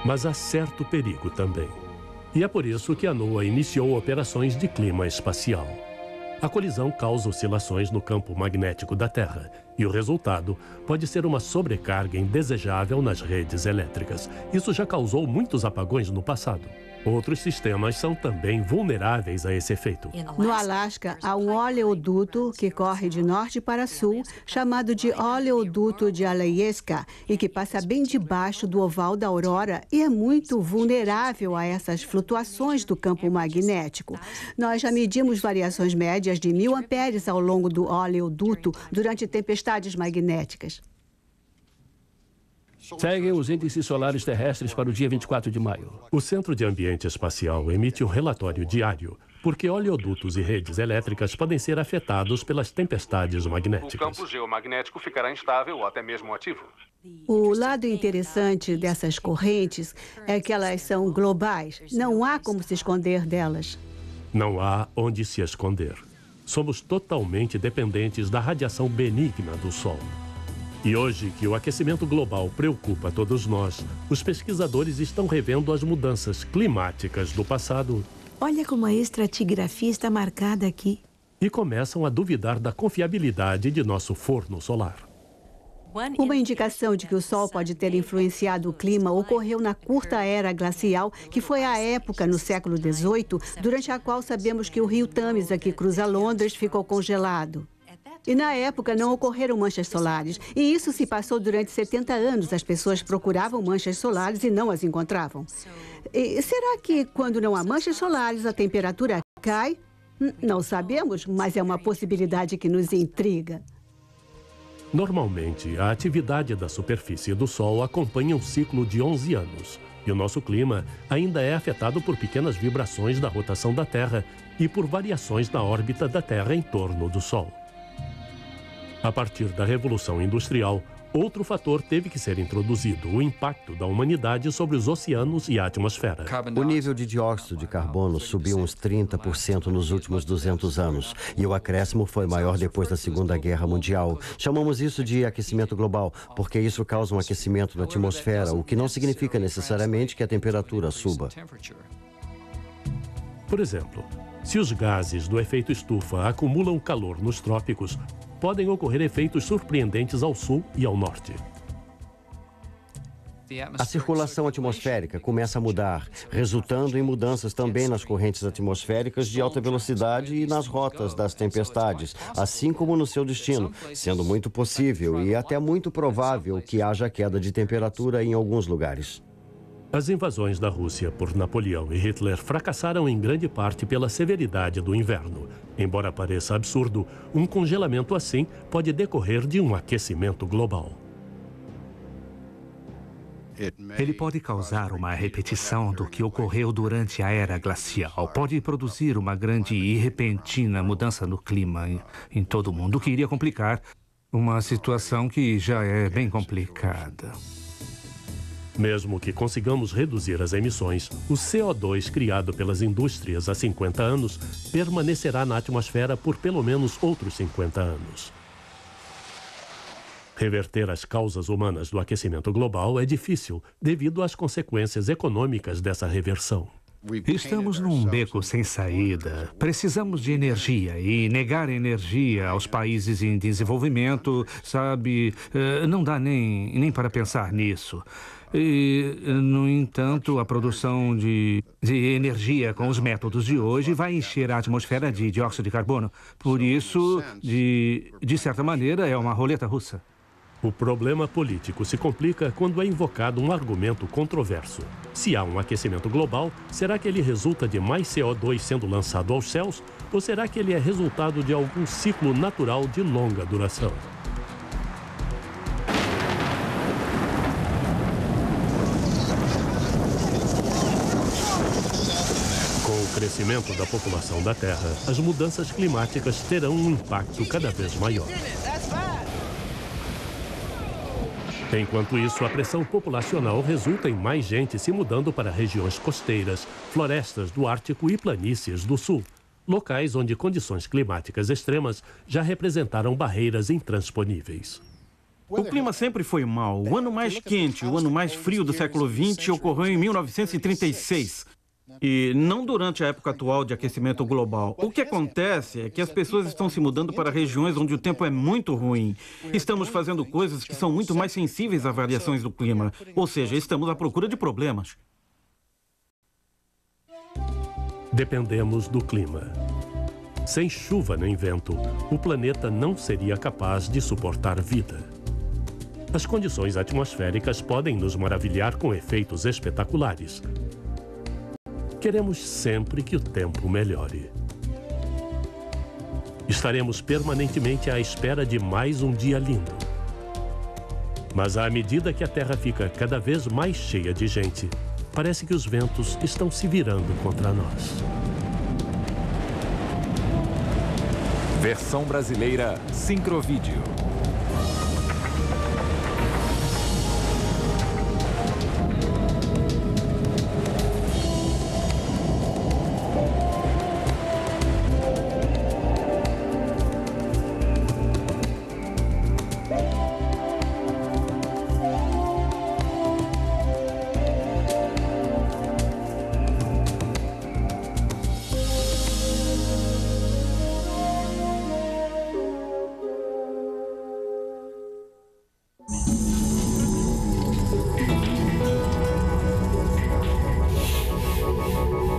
Mas há certo perigo também. E é por isso que a NOAA iniciou operações de clima espacial. A colisão causa oscilações no campo magnético da Terra e o resultado pode ser uma sobrecarga indesejável nas redes elétricas. Isso já causou muitos apagões no passado. Outros sistemas são também vulneráveis a esse efeito. No Alasca, há um oleoduto que corre de norte para sul, chamado de oleoduto de Alyeska, e que passa bem debaixo do oval da aurora e é muito vulnerável a essas flutuações do campo magnético. Nós já medimos variações médias de 1000 amperes ao longo do oleoduto durante tempestades magnéticas. Seguem os índices solares terrestres para o dia 24 de maio. O Centro de Ambiente Espacial emite um relatório diário, porque oleodutos e redes elétricas podem ser afetados pelas tempestades magnéticas. O campo geomagnético ficará instável ou até mesmo ativo. O lado interessante dessas correntes é que elas são globais. Não há como se esconder delas. Não há onde se esconder. Somos totalmente dependentes da radiação benigna do Sol. E hoje que o aquecimento global preocupa todos nós, os pesquisadores estão revendo as mudanças climáticas do passado. Olha como a estratigrafia está marcada aqui. E começam a duvidar da confiabilidade de nosso forno solar. Uma indicação de que o Sol pode ter influenciado o clima ocorreu na curta era glacial, que foi a época no século XVIII, durante a qual sabemos que o rio Tâmisa, que cruza Londres, ficou congelado. E na época não ocorreram manchas solares. E isso se passou durante 70 anos. As pessoas procuravam manchas solares e não as encontravam. E será que quando não há manchas solares a temperatura cai? Não sabemos, mas é uma possibilidade que nos intriga. Normalmente, a atividade da superfície do Sol acompanha um ciclo de 11 anos. E o nosso clima ainda é afetado por pequenas vibrações da rotação da Terra e por variações na órbita da Terra em torno do Sol. A partir da Revolução Industrial, outro fator teve que ser introduzido: o impacto da humanidade sobre os oceanos e a atmosfera. O nível de dióxido de carbono subiu uns 30% nos últimos 200 anos. E o acréscimo foi maior depois da Segunda Guerra Mundial. Chamamos isso de aquecimento global, porque isso causa um aquecimento na atmosfera, o que não significa necessariamente que a temperatura suba. Por exemplo, se os gases do efeito estufa acumulam calor nos trópicos, podem ocorrer efeitos surpreendentes ao sul e ao norte. A circulação atmosférica começa a mudar, resultando em mudanças também nas correntes atmosféricas de alta velocidade e nas rotas das tempestades, assim como no seu destino, sendo muito possível e até muito provável que haja queda de temperatura em alguns lugares. As invasões da Rússia por Napoleão e Hitler fracassaram em grande parte pela severidade do inverno. Embora pareça absurdo, um congelamento assim pode decorrer de um aquecimento global. Ele pode causar uma repetição do que ocorreu durante a era glacial. Pode produzir uma grande e repentina mudança no clima em todo o mundo, o que iria complicar uma situação que já é bem complicada. Mesmo que consigamos reduzir as emissões, o CO2 criado pelas indústrias há 50 anos permanecerá na atmosfera por pelo menos outros 50 anos. Reverter as causas humanas do aquecimento global é difícil devido às consequências econômicas dessa reversão. Estamos num beco sem saída. Precisamos de energia e negar energia aos países em desenvolvimento, sabe, não dá nem para pensar nisso. E, no entanto, a produção de energia com os métodos de hoje vai encher a atmosfera de dióxido de carbono. Por isso, de certa maneira, é uma roleta russa. O problema político se complica quando é invocado um argumento controverso. Se há um aquecimento global, será que ele resulta de mais CO2 sendo lançado aos céus? Ou será que ele é resultado de algum ciclo natural de longa duração? Com o crescimento da população da Terra, as mudanças climáticas terão um impacto cada vez maior. Enquanto isso, a pressão populacional resulta em mais gente se mudando para regiões costeiras, florestas do Ártico e planícies do Sul, locais onde condições climáticas extremas já representaram barreiras intransponíveis. O clima sempre foi mau. O ano mais quente, o ano mais frio do século XX ocorreu em 1936. E não durante a época atual de aquecimento global. O que acontece é que as pessoas estão se mudando para regiões onde o tempo é muito ruim. Estamos fazendo coisas que são muito mais sensíveis a variações do clima. Ou seja, estamos à procura de problemas. Dependemos do clima. Sem chuva nem vento, o planeta não seria capaz de suportar vida. As condições atmosféricas podem nos maravilhar com efeitos espetaculares. Queremos sempre que o tempo melhore. Estaremos permanentemente à espera de mais um dia lindo. Mas à medida que a Terra fica cada vez mais cheia de gente, parece que os ventos estão se virando contra nós. Versão brasileira Sincrovídeo.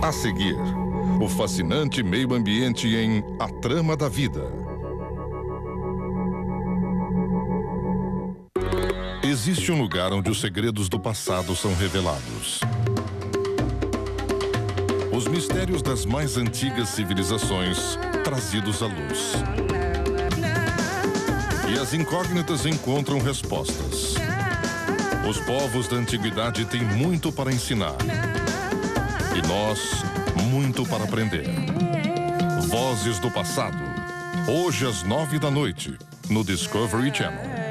A seguir, o fascinante meio ambiente em A Trama da Vida. Existe um lugar onde os segredos do passado são revelados. Os mistérios das mais antigas civilizações trazidos à luz. E as incógnitas encontram respostas. Os povos da antiguidade têm muito para ensinar. E nós, muito para aprender. Vozes do Passado. Hoje às 9 da noite, no Discovery Channel.